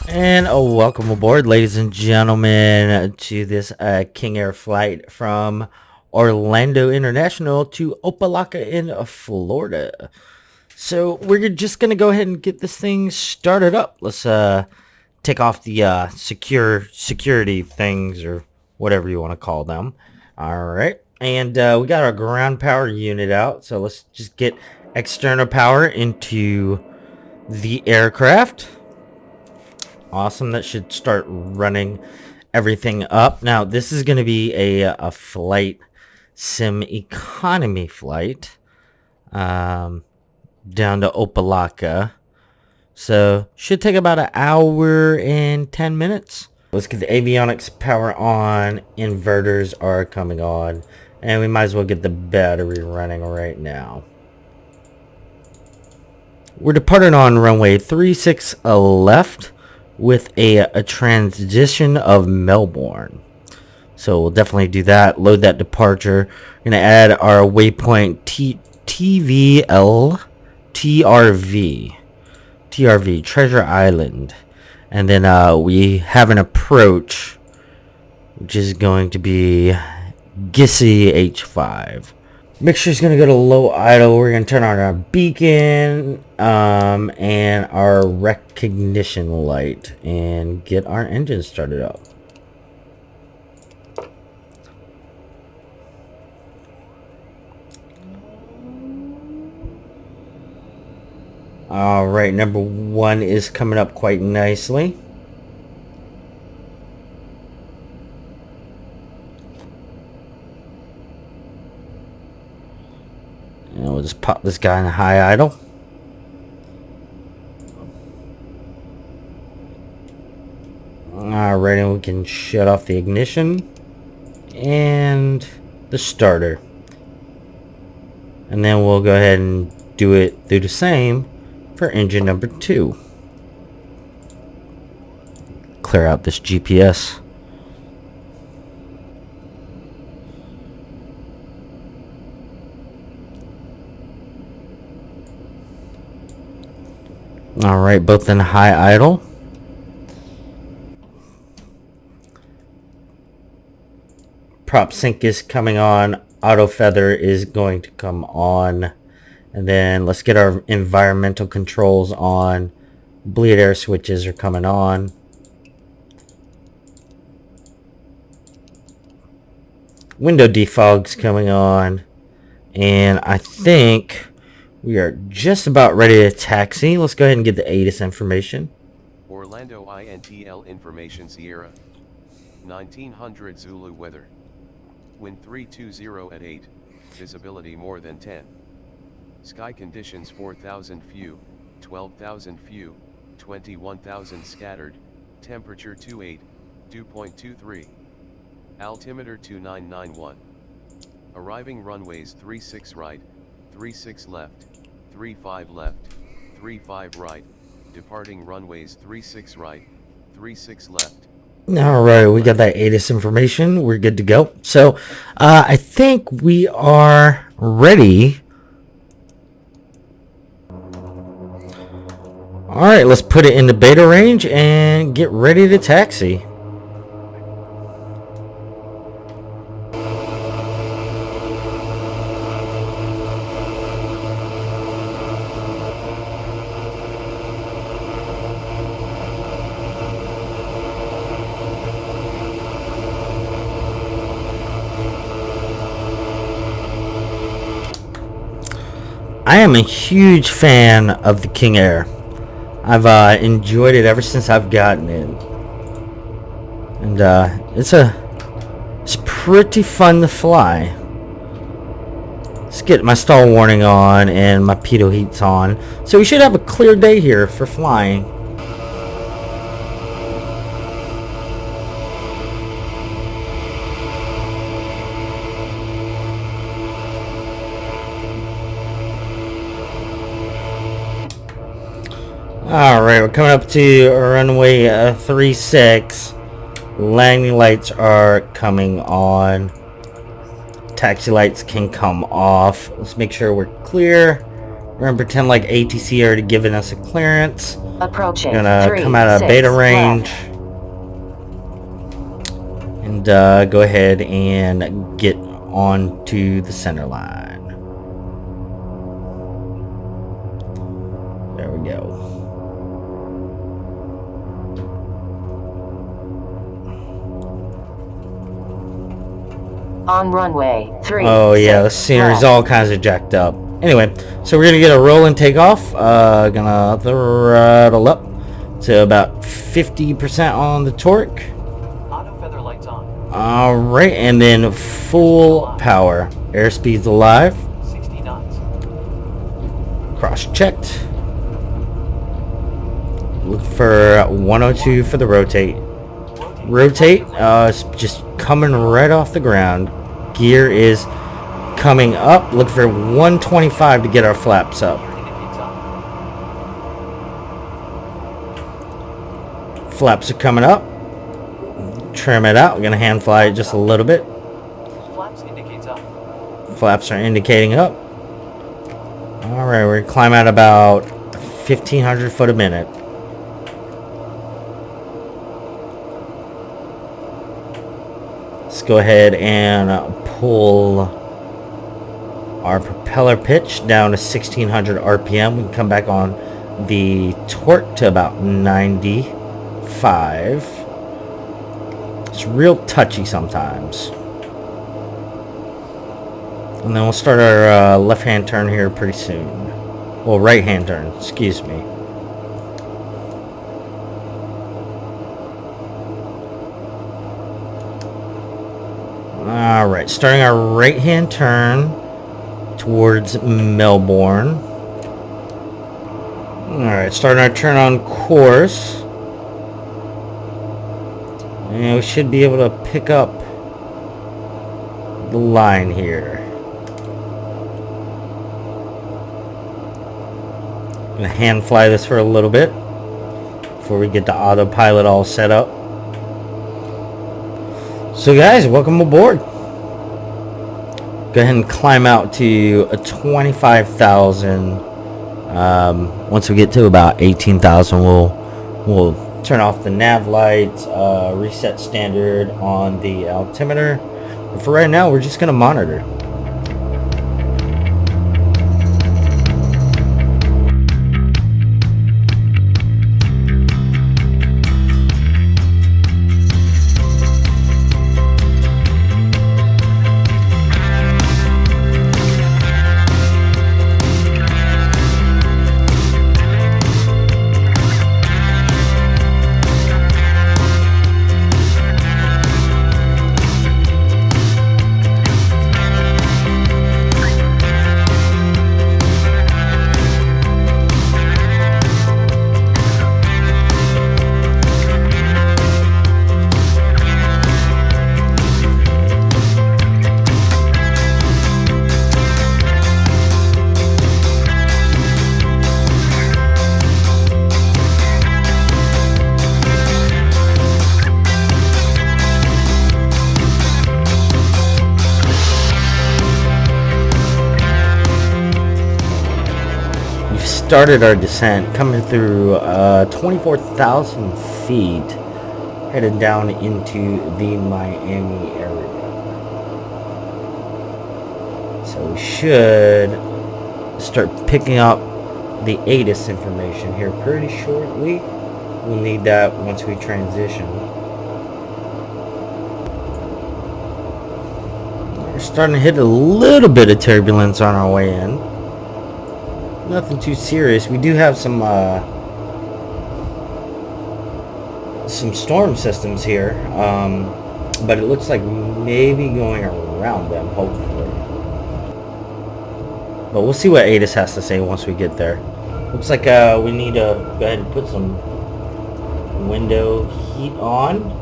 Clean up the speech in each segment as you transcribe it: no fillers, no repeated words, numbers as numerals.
And welcome aboard, ladies and gentlemen, to this King Air flight from Orlando International to Opelika in Florida. So we're just going to go ahead and get this thing started up. Let's take off the security things, or whatever you want to call them. All right. And we got our ground power unit out. So let's just get external power into the aircraft. Awesome. That should start running everything up. Now, this is going to be a flight sim economy flight down to Opelika. So, should take about an hour and 10 minutes. Let's get the avionics power on. Inverters are coming on. And we might as well get the battery running right now. We're departing on runway 36 left. With a transition of Melbourne. So we'll definitely do that. Load that departure. We're going to add our waypoint TRV, Treasure Island. And then we have an approach, which is going to be Gissy H5. Mixture's going to go to low idle. We're going to turn on our beacon and our recognition light and get our engine started up. Alright, number 1 is coming up quite nicely. And we'll just pop this guy in high idle. Alright, and we can shut off the ignition and the starter. And then we'll go ahead and do the same for engine number 2. Clear out this GPS. Alright, both in high idle. Prop sync is coming on. Auto feather is going to come on. And then let's get our environmental controls on. Bleed air switches are coming on. Window defog's coming on. And I think we are just about ready to taxi. Let's go ahead and get the ATIS information. Orlando INTL information Sierra. 1900 Zulu weather. Wind 320 at 8. Visibility more than 10. Sky conditions 4,000 few, 12,000 few, 21,000 scattered. Temperature 28, dew point 23. Altimeter 2991. Arriving runways 36 right, 36 left, 35 left, 35 right. Departing runways 36 right, 36 left. Alright, we got that ATIS information. We're good to go. So, I think we are ready. Alright, let's put it in the beta range and get ready to taxi. I am a huge fan of the King Air. I've enjoyed it ever since I've gotten it, and it's pretty fun to fly. Let's get my stall warning on and my pitot heat's on, so we should have a clear day here for flying. Alright, we're coming up to runway 36. Landing lights are coming on. Taxi lights can come off. Let's make sure we're clear. We're gonna pretend like ATC already given us a clearance. Approaching. We're gonna come out of beta range. And go ahead and get onto the center line. There we go. On runway 3. Oh yeah, the scenery's all kinds of jacked up. Anyway, so we're gonna get a roll and take off. Gonna throttle up to about 50% on the torque. Auto feather lights on. Alright, and then full power. Airspeed's alive. 60 knots. Cross checked. Look for 102 for the rotate. Rotate, it's just coming right off the ground. Gear is coming up. Look for 125 to get our flaps up. Flaps are coming up. Trim it out. We're gonna hand fly it just a little bit. Flaps indicates up. Flaps are indicating up. Alright, we're gonna climb at about 1,500 foot a minute. Let's go ahead and pull our propeller pitch down to 1,600 RPM. We can come back on the torque to about 95. It's real touchy sometimes. And then we'll start our left-hand turn here pretty soon. Well, right-hand turn, excuse me. Alright, starting our right-hand turn towards Melbourne. Alright, starting our turn on course. And we should be able to pick up the line here. I'm gonna hand fly this for a little bit before we get the autopilot all set up. So guys, welcome aboard. Go ahead and climb out to a 25,000. Once we get to about 18,000, we'll turn off the nav lights, reset standard on the altimeter. But for right now, we're just gonna monitor. Started our descent coming through 24,000 feet, headed down into the Miami area. So we should start picking up the ATIS information here pretty shortly. We'll need that once we transition. We're starting to hit a little bit of turbulence on our way in. Nothing too serious. We do have some storm systems here, but it looks like maybe going around them, hopefully. But we'll see what ATIS has to say once we get there. Looks like we need to go ahead and put some window heat on.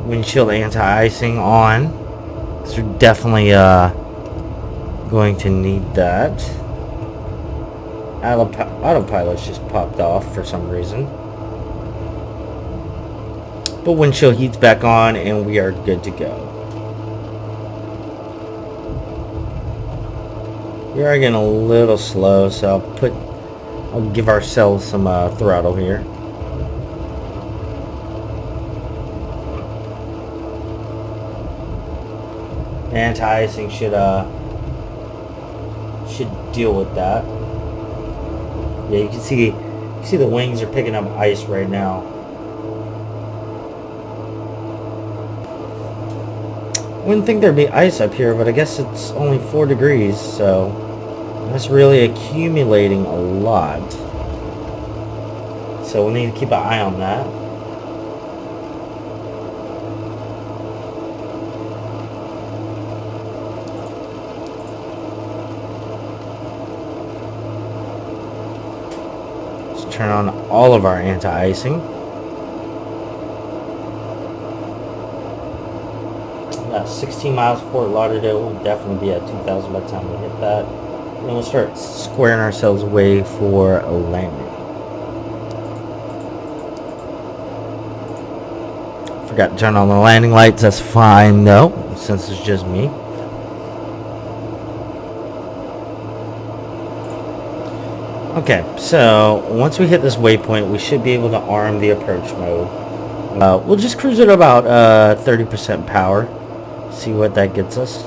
Windshield anti-icing on. So we're definitely going to need that. Autopilot's just popped off for some reason. But windshield heat's back on and we are good to go. We are getting a little slow, so I'll give ourselves some throttle here. Anti-icing should deal with that. Yeah, you can see the wings are picking up ice right now. Wouldn't think there'd be ice up here, but I guess it's only 4 degrees, so that's really accumulating a lot. So we'll need to keep an eye on that. Let's turn on all of our anti-icing. About 16 miles Fort Lauderdale. Will definitely be at 2,000 by the time we hit that. And then we'll start squaring ourselves away for a landing. Forgot to turn on the landing lights. That's fine though, since it's just me. Okay, so once we hit this waypoint, we should be able to arm the approach mode. We'll just cruise at about 30% power. See what that gets us.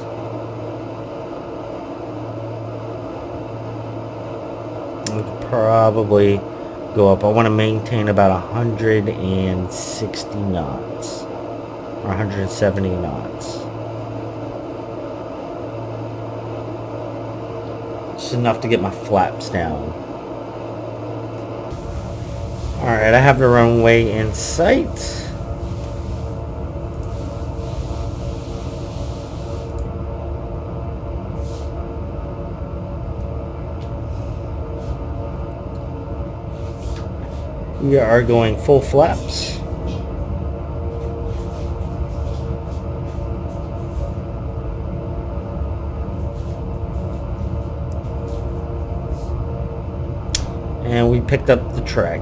We could probably go up. I want to maintain about 160 knots or 170 knots. Just enough to get my flaps down. Alright, I have the runway in sight. We are going full flaps. And we picked up the track.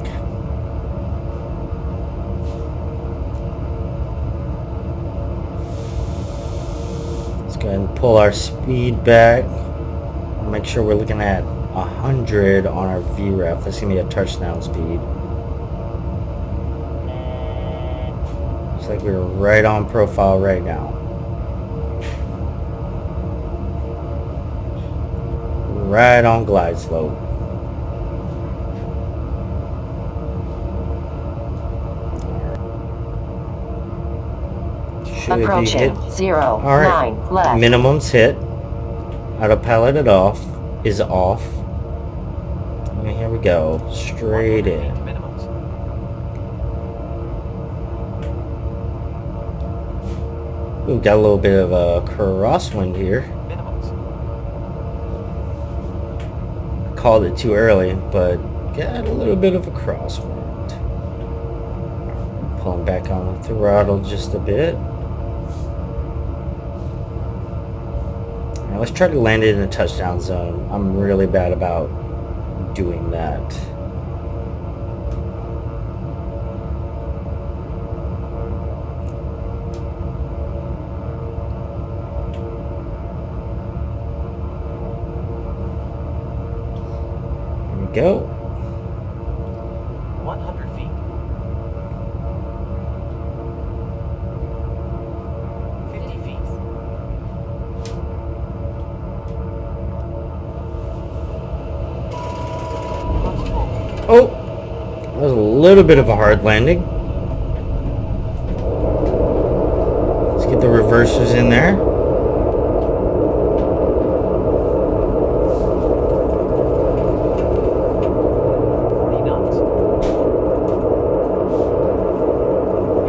Let's go ahead and pull our speed back. Make sure we're looking at 100 on our VREF. That's going to be a touchdown speed. Looks like we're right on profile right now. Right on glide slope. Approaching 0-9 left. Minimum's hit. Autopilot it off. Is off. And here we go. Straight in. We've got a little bit of a crosswind here. I called it too early, but got a little bit of a crosswind. Pulling back on the throttle just a bit. Now let's try to land it in a touchdown zone. I'm really bad about doing that. Here we go. 100 feet. 50 feet. Oh, that was a little bit of a hard landing. Let's get the reversers in there.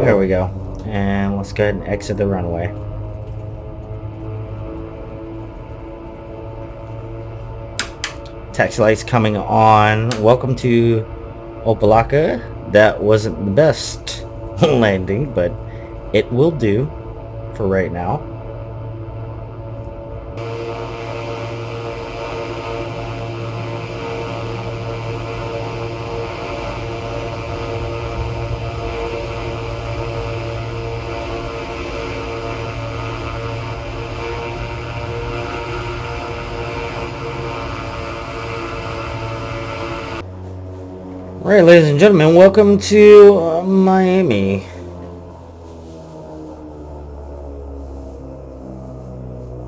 There we go. And let's go ahead and exit the runway. Taxi lights coming on. Welcome to Opa-locka. That wasn't the best landing, but it will do for right now. Alright, ladies and gentlemen, welcome to Miami.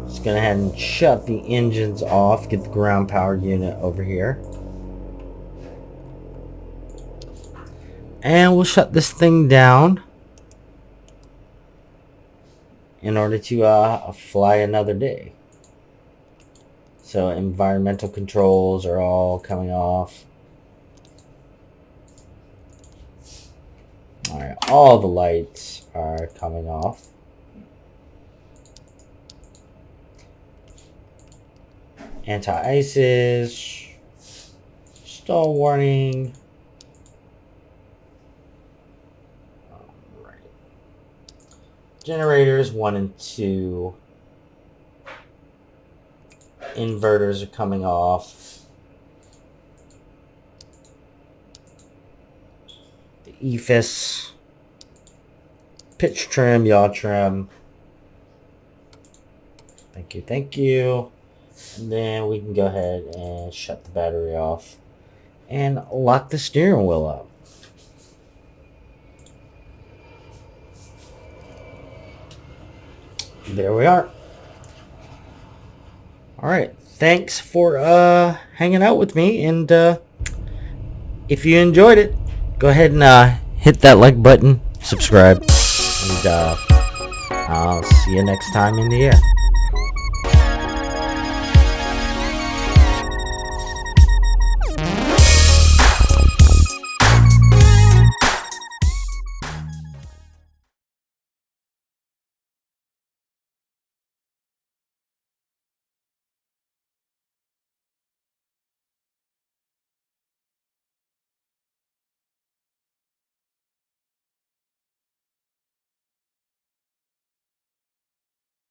Just go ahead and shut the engines off, get the ground power unit over here. And we'll shut this thing down in order to fly another day. So environmental controls are all coming off. Alright, all the lights are coming off. Anti-ices, stall warning. Alright. Generators 1 and 2. Inverters are coming off. The EFIS, pitch trim, yaw trim. Thank you, thank you. And then we can go ahead and shut the battery off and lock the steering wheel up. There we are. Alright, thanks for hanging out with me, and if you enjoyed it, go ahead and hit that like button, subscribe, and I'll see you next time in the air.